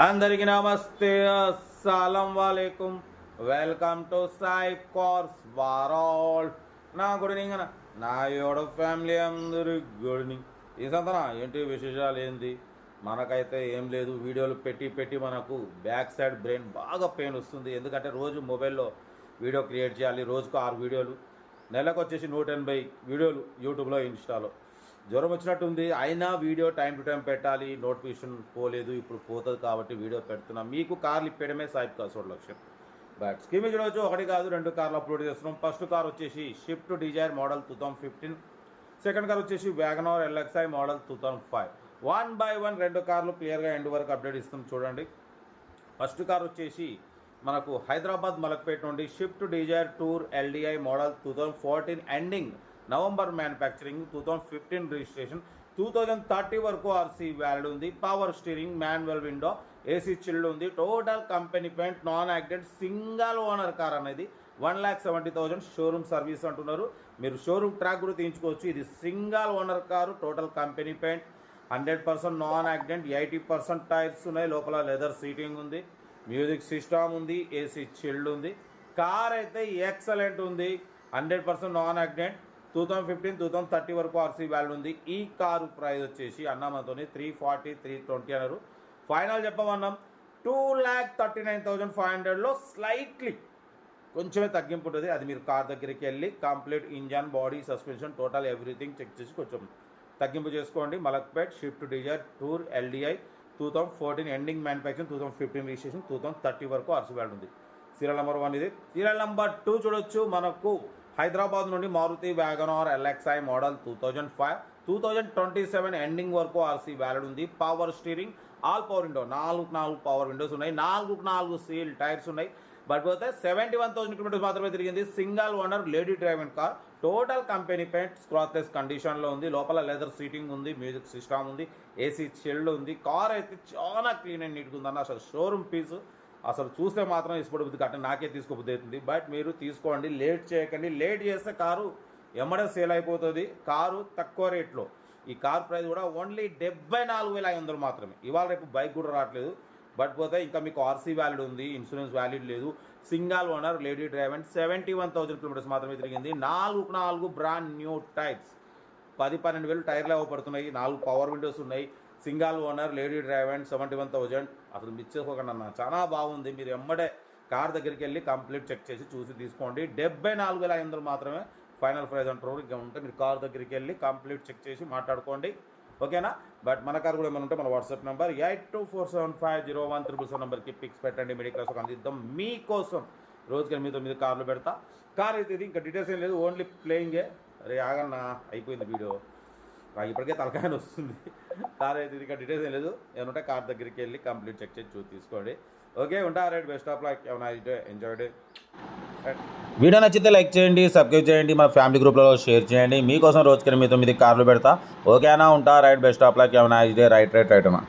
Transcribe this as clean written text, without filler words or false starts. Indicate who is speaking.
Speaker 1: అందరికీ నమస్తే, అస్సలం వాలేకుం. వెల్కమ్ టు సాయి కార్స్ వారాల్. నా గుడ్ ఈవినింగ్ అన్న, నా యోడ ఫ్యామిలీ అందరి గుడ్ ఈవినింగ్. ఈ సంతన ఏంటి విశేషాలు ఏంటి? మనకైతే ఏం లేదు. వీడియోలు పెట్టి మనకు బ్యాక్ సైడ్ బ్రెయిన్ బాగా పెయిన్ వస్తుంది. ఎందుకంటే రోజు మొబైల్లో వీడియో క్రియేట్ చేయాలి. రోజుకు 6 వీడియోలు, నెలకు వచ్చేసి 180 వీడియోలు యూట్యూబ్లో, ఇన్స్టాలో. జ్వరం వచ్చినట్టుంది, అయినా వీడియో టైం టు టైం పెట్టాలి. నోటిఫికేషన్ పోలేదు, ఇప్పుడు పోతుంది కాబట్టి వీడియో పెడుతున్నాం. మీకు కార్లు ఇప్పడమే సాయిబ్ కాసోడ్ లక్ష్యం. బట్ స్కీమ్ చూడవచ్చు, 1 కాదు 2 కార్లు అప్లోడ్ చేస్తున్నాం. ఫస్ట్ కార్ వచ్చేసి Swift Dzire model 2015. Second car వచ్చేసి వ్యాగనార్ ఎల్ఎక్స్ఐ మోడల్ 2005. 1 by 1 2 కార్లు క్లియర్గా ఎండ్ వరకు అప్డేట్ ఇస్తాం చూడండి. ఫస్ట్ కార్ వచ్చేసి మనకు హైదరాబాద్ మలక్పేట నుండి Swift Dzire tour LDI model 2014 ending, November manufacturing, 2015 registration, 2030 వరకు ఆర్సీ వ్యాలిడ్ ఉంది. Power steering, manual window, AC chilled ఉంది. Total company paint, non acted, single owner car అనేది 1,70,000 షోరూమ్ సర్వీస్ అంటున్నారు. మీరు షోరూమ్ ట్రాక్ కూడా తీయించుకోవచ్చు. ఇది single owner car, total company paint, 100% non accident, 80% tyres ఉన్నాయి. లోపల లెదర్ సీటింగ్ ఉంది, మ్యూజిక్ సిస్టమ్ ఉంది, ఏసీ చిల్డ్ ఉంది. కార్ అయితే ఎక్సలెంట్ ఉంది, 100% నాన్ యాక్సిడెంట్. 2015 2030 వరకు ఆర్సీ వ్యాల్యూ ఉంది. ఈ కారు ప్రైస్ వచ్చేసి అన్నామతో 340 320 అన్నారు. ఫైనల్ చెప్పమన్నాం 2,39,500లో స్లైట్లీ కొంచెమే తగ్గింపు ఉంటుంది. అది మీరు కార్ దగ్గరికి వెళ్ళి complete engine, body, suspension, total everything check చేసి కొంచెం తగ్గింపు చేసుకోండి. Malakpet Swift Dzire tour LDI 2014 ending manufacturing, 2015 registration, 2030 వరకు ఆర్సీ వ్యాల్యూ ఉంది. సీరియల్ నెంబర్ 1 ఇది. సీరియల్ నెంబర్ 2 చూడొచ్చు. మనకు హైదరాబాద్ నుండి Maruti WagonR LXI model 2005, 2027 ending వరకు ఆర్సీ వ్యాలిడ్ ఉంది. Power steering, all power window, 4 power windows ఉన్నాయి, 4 సీల్ టైర్స్ ఉన్నాయి. బట్ పోతే 71,000 కిలోమీటర్స్ మాత్రమే తిరిగింది. Single owner, lady driven car, total company paint, scratchless కండిషన్లో ఉంది. లోపల లెదర్ సీటింగ్ ఉంది, మ్యూజిక్ సిస్టమ్ ఉంది, ఏసీ చిల్డ్ ఉంది. కార్ అయితే చాలా క్లీన్ అండ్ నీట్గా ఉందన్న. అసలు షోరూమ్ పీసు, అసలు చూస్తే మాత్రం ఇష్టపడుతుంది కట్ట, నాకే తీసుకోబుద్ధి అవుతుంది. బట్ మీరు తీసుకోండి, లేట్ చేయకండి. లేట్ చేస్తే కారు ఎమ్మడే సేల్ అయిపోతుంది. కారు తక్కువ రేట్లో. ఈ కార్ ప్రైస్ కూడా ఓన్లీ 74,500 మాత్రమే. ఇవాళ రేపు బైక్ కూడా రావట్లేదు. బట్ పోతే ఇంకా మీకు ఆర్సీ వ్యాలిడ్ ఉంది, ఇన్సూరెన్స్ వ్యాలిడ్ లేదు. Single owner, lady driven, 71,000 kilometres మాత్రమే తిరిగింది. 4 బ్రాండ్ న్యూ టైర్స్, 10-12 టైర్లు ఇవ్వబడుతున్నాయి. 4 పవర్ విండోస్ ఉన్నాయి. Single owner, lady driven, 71,000. అసలు మిస్ చేసుకోకండి అన్న, చాలా బాగుంది. మీరు ఎమ్మడే కార్ దగ్గరికి వెళ్ళి కంప్లీట్ చెక్ చేసి చూసి తీసుకోండి. 74,500 మాత్రమే ఫైనల్ ప్రైస్ అంటారు. ఇక ఉంటే మీరు కార్ దగ్గరికి వెళ్ళి కంప్లీట్ చెక్ చేసి మాట్లాడుకోండి, ఓకేనా? బట్ మన కార్ కూడా ఏమైనా ఉంటే మన వాట్సాప్ నెంబర్ 8247501377 నెంబర్కి పిక్స్ పెట్టండి. మెడికల్స్ అందిద్దాం మీకోసం. రోజుకి 8-9 కార్లు పెడతా. కార్ అయితే ఇది, ఇంకా డీటెయిల్స్ ఏం లేదు, ఓన్లీ ప్లేయింగే. అరే ఆగన్నా, అయిపోయింది వీడియో, ఇప్పటికే తలకాయని వస్తుంది. కార్ అయితే ఇది, ఇంకా డీటెయిల్స్ ఏం లేదు. ఏమంటే కార్ దగ్గరికి వెళ్ళి కంప్లీట్ చెక్ చేసి చూసి తీసుకోండి, ఓకే? ఉంటా. రైట్, బెస్ట్ ఆఫ్ లక్, ఏమైనా ఎంజాయ్ డే. వీడియో నచ్చితే లైక్ చేయండి, సబ్స్క్రైబ్ చేయండి, మన ఫ్యామిలీ గ్రూప్లో షేర్ చేయండి. మీకోసం రోజుకి 8-9 కార్లు పెడతా, ఓకేనా? ఉంటా. రైట్, బెస్ట్ ఆఫ్ లక్, ఏమైనా రైట్ అన్నా.